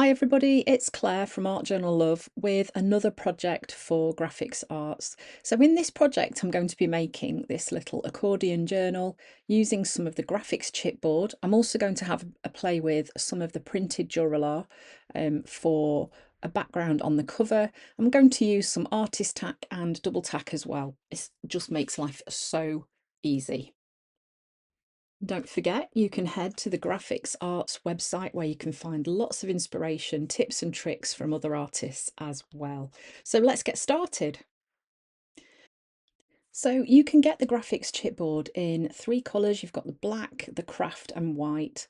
Hi everybody, it's Claire from Art Journal Love with another project for Grafix Arts. So in this project I'm going to be making this little accordion journal using some of the graphics chipboard. I'm also going to have a play with some of the printed Duralar for a background on the cover. I'm going to use some artist tack and double tack as well. It just makes life so easy. Don't forget, you can head to the Grafix Arts website where you can find lots of inspiration, tips and tricks from other artists as well. So let's get started. So you can get the graphics chipboard in three colours. You've got the black, the craft and white.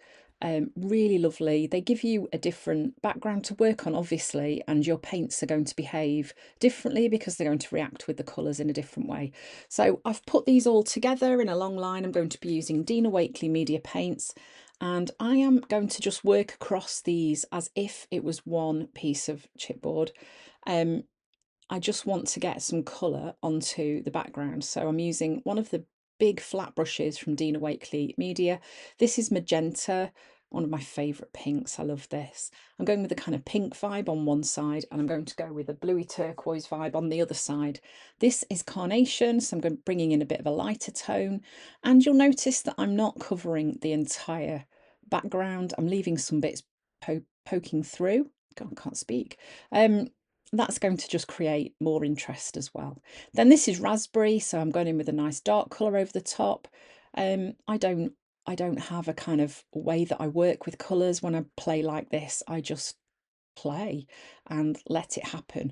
Really lovely. They give you a different background to work on, obviously, and your paints are going to behave differently because they're going to react with the colours in a different way. So I've put these all together in a long line. I'm going to be using Dina Wakley Media paints, and I am going to just work across these as if it was one piece of chipboard. I just want to get some colour onto the background. So I'm using one of the big flat brushes from Dina Wakley Media. This is magenta, one of my favourite pinks. I love this. I'm going with a kind of pink vibe on one side, and I'm going to go with a bluey turquoise vibe on the other side. This is carnation, so I'm bringing in a bit of a lighter tone. And you'll notice that I'm not covering the entire background. I'm leaving some bits poking through. God, I can't speak. That's going to just create more interest as well. Then this is raspberry, so I'm going in with a nice dark colour over the top. I don't have a kind of way that I work with colours when I play like this. I just play and let it happen.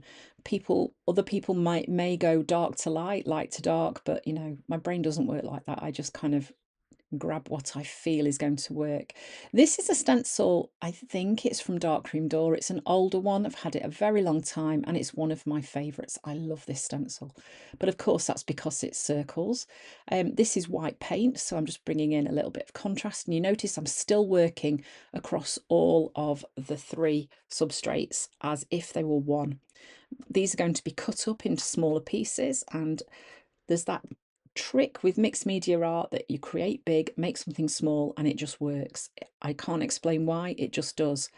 Other people may go dark to light, light to dark, but my brain doesn't work like that. I just kind of grab what I feel is going to work. This is a stencil, I think it's from Darkroom Door. It's an older one. I've had it a very long time and it's one of my favourites. I love this stencil. But of course, that's because it's circles. This is white paint, so I'm just bringing in a little bit of contrast. And you notice I'm still working across all of the three substrates as if they were one. These are going to be cut up into smaller pieces, and there's that trick with mixed media art that you create big, make something small, and it just works. I can't explain why, it just does.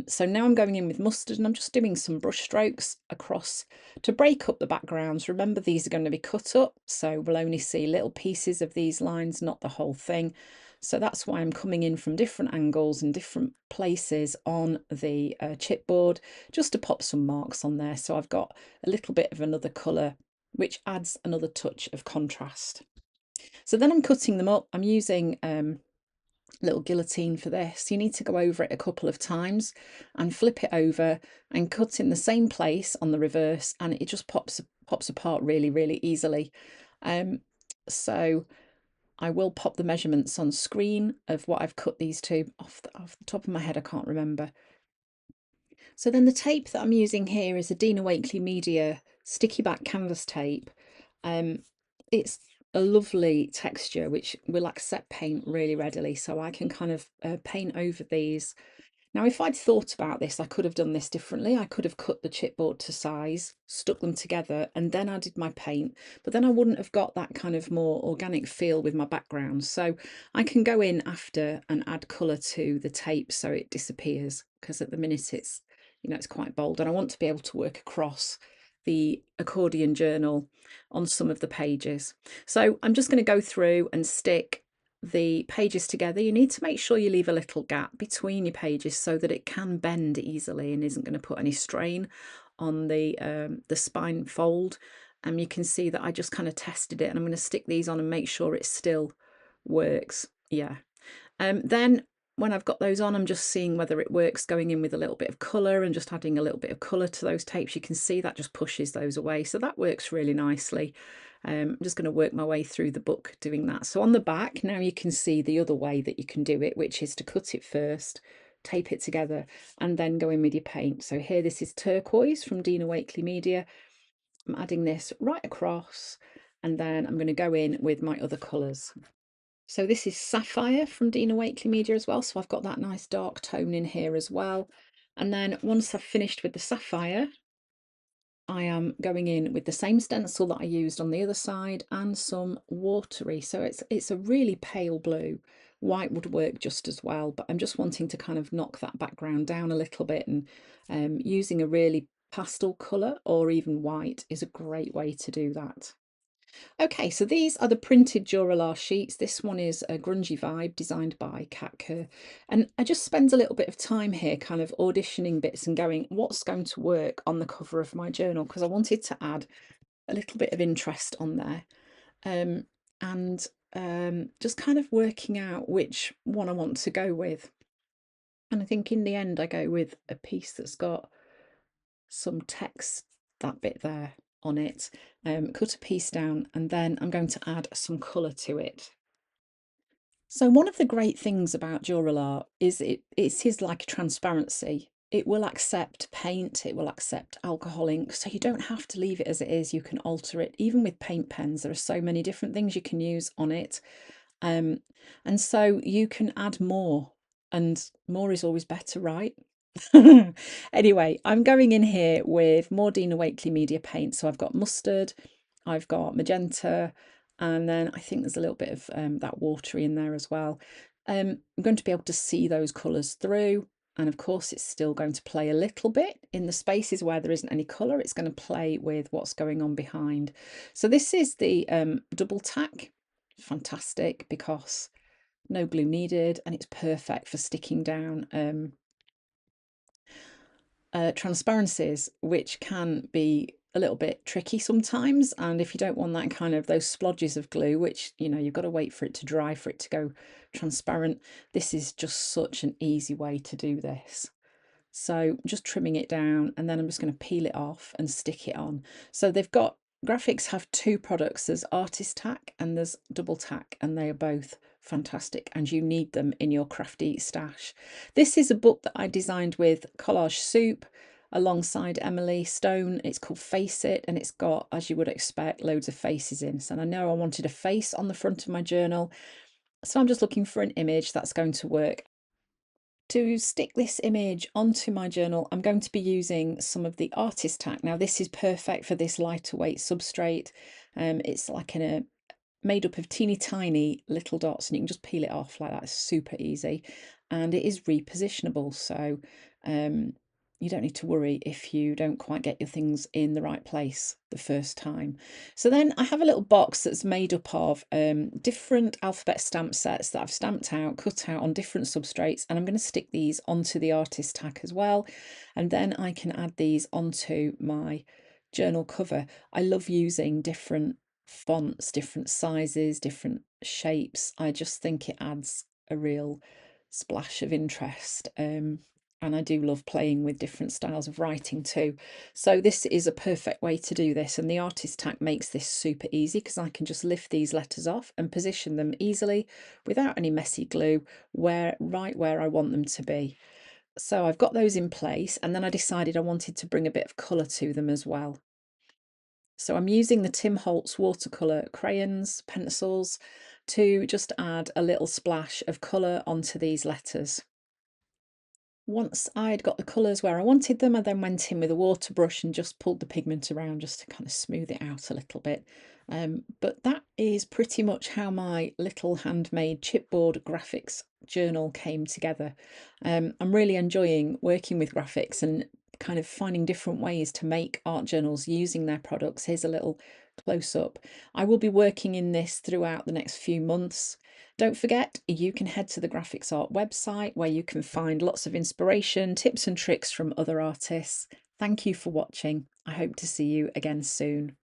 So now I'm going in with mustard and I'm just doing some brush strokes across to break up the backgrounds. Remember, these are going to be cut up, so we'll only see little pieces of these lines, not the whole thing. So that's why I'm coming in from different angles and different places on the chipboard, just to pop some marks on there. So I've got a little bit of another colour, which adds another touch of contrast. So then I'm cutting them up. I'm using little guillotine for this. You need to go over it a couple of times and flip it over and cut in the same place on the reverse, and it just pops apart really, really easily. So I will pop the measurements on screen of what I've cut these to. Off the top of my head, I can't remember. So then the tape that I'm using here is a Dina Wakley Media sticky back canvas tape. It's a lovely texture which will accept paint really readily, so I can kind of paint over these. Now, if I'd thought about this, I could have done this differently. I could have cut the chipboard to size, stuck them together, and then added my paint, but then I wouldn't have got that kind of more organic feel with my background. So I can go in after and add colour to the tape so it disappears, because at the minute it's quite bold, and I want to be able to work across the accordion journal on some of the pages. So I'm just going to go through and stick the pages together. You need to make sure you leave a little gap between your pages so that it can bend easily and isn't going to put any strain on the spine fold. And you can see that I just kind of tested it, and I'm going to stick these on and make sure it still works. Yeah. Then when I've got those on, I'm just seeing whether it works, going in with a little bit of colour and just adding a little bit of colour to those tapes. You can see that just pushes those away, so that works really nicely. I'm just going to work my way through the book doing that. So on the back, now you can see the other way that you can do it, which is to cut it first, tape it together, and then go in with your paint. So here, this is turquoise from Dina Wakley Media. I'm adding this right across, and then I'm going to go in with my other colours. So this is Sapphire from Dina Wakley Media as well. So I've got that nice dark tone in here as well. And then once I've finished with the Sapphire, I am going in with the same stencil that I used on the other side and some watery. So it's a really pale blue. White would work just as well, but I'm just wanting to kind of knock that background down a little bit, and using a really pastel colour or even white is a great way to do that. Okay, so these are the printed Duralar sheets. This one is a grungy vibe designed by Kat Kerr. And I just spend a little bit of time here kind of auditioning bits and going, what's going to work on the cover of my journal? Because I wanted to add a little bit of interest on there. Um, and just kind of working out which one I want to go with. And I think in the end, I go with a piece that's got some text, that bit there on it, cut a piece down, and then I'm going to add some colour to it. So one of the great things about Duralar is it is like a transparency. It will accept paint, it will accept alcohol ink, so you don't have to leave it as it is. You can alter it. Even with paint pens, there are so many different things you can use on it. And so you can add more, and more is always better, right? Anyway, I'm going in here with more Dina Wakley Media paint. So I've got mustard, I've got magenta, and then I think there's a little bit of that watery in there as well. I'm going to be able to see those colours through. And of course, it's still going to play a little bit in the spaces where there isn't any colour. It's going to play with what's going on behind. So this is the double tack. Fantastic, because no glue needed, and it's perfect for sticking down transparencies, which can be a little bit tricky sometimes. And if you don't want that kind of those splodges of glue, which you've got to wait for it to dry for it to go transparent, this is just such an easy way to do this. So just trimming it down, and then I'm just going to peel it off and stick it on. So they've got, Grafix have two products. There's Artist Tack and there's Double Tack, and they are both fantastic, and you need them in your crafty stash. This is a book that I designed with Collage Soup alongside Emily Stone. It's called Face It, and it's got, as you would expect, loads of faces in. So I know I wanted a face on the front of my journal, so I'm just looking for an image that's going to work. To stick this image onto my journal, I'm going to be using some of the Artist Tack. Now this is perfect for this lighter weight substrate. It's like made up of teeny tiny little dots, and you can just peel it off like that. It's super easy, and it is repositionable, so you don't need to worry if you don't quite get your things in the right place the first time. So then I have a little box that's made up of different alphabet stamp sets that I've stamped out, cut out on different substrates, and I'm going to stick these onto the Artist Tack as well, and then I can add these onto my journal cover. I love using different fonts, different sizes, different shapes. I just think it adds a real splash of interest. And I do love playing with different styles of writing too. So this is a perfect way to do this. And the Artist Tack makes this super easy, because I can just lift these letters off and position them easily without any messy glue right where I want them to be. So I've got those in place, and then I decided I wanted to bring a bit of colour to them as well. So I'm using the Tim Holtz watercolour crayons, pencils, to just add a little splash of colour onto these letters. Once I'd got the colours where I wanted them, I then went in with a water brush and just pulled the pigment around just to kind of smooth it out a little bit. But that is pretty much how my little handmade chipboard graphics journal came together. I'm really enjoying working with Grafix and kind of finding different ways to make art journals using their products. Here's a little close up. I will be working in this throughout the next few months. Don't forget, you can head to the Grafix Art website, where you can find lots of inspiration, tips and tricks from other artists. Thank you for watching. I hope to see you again soon.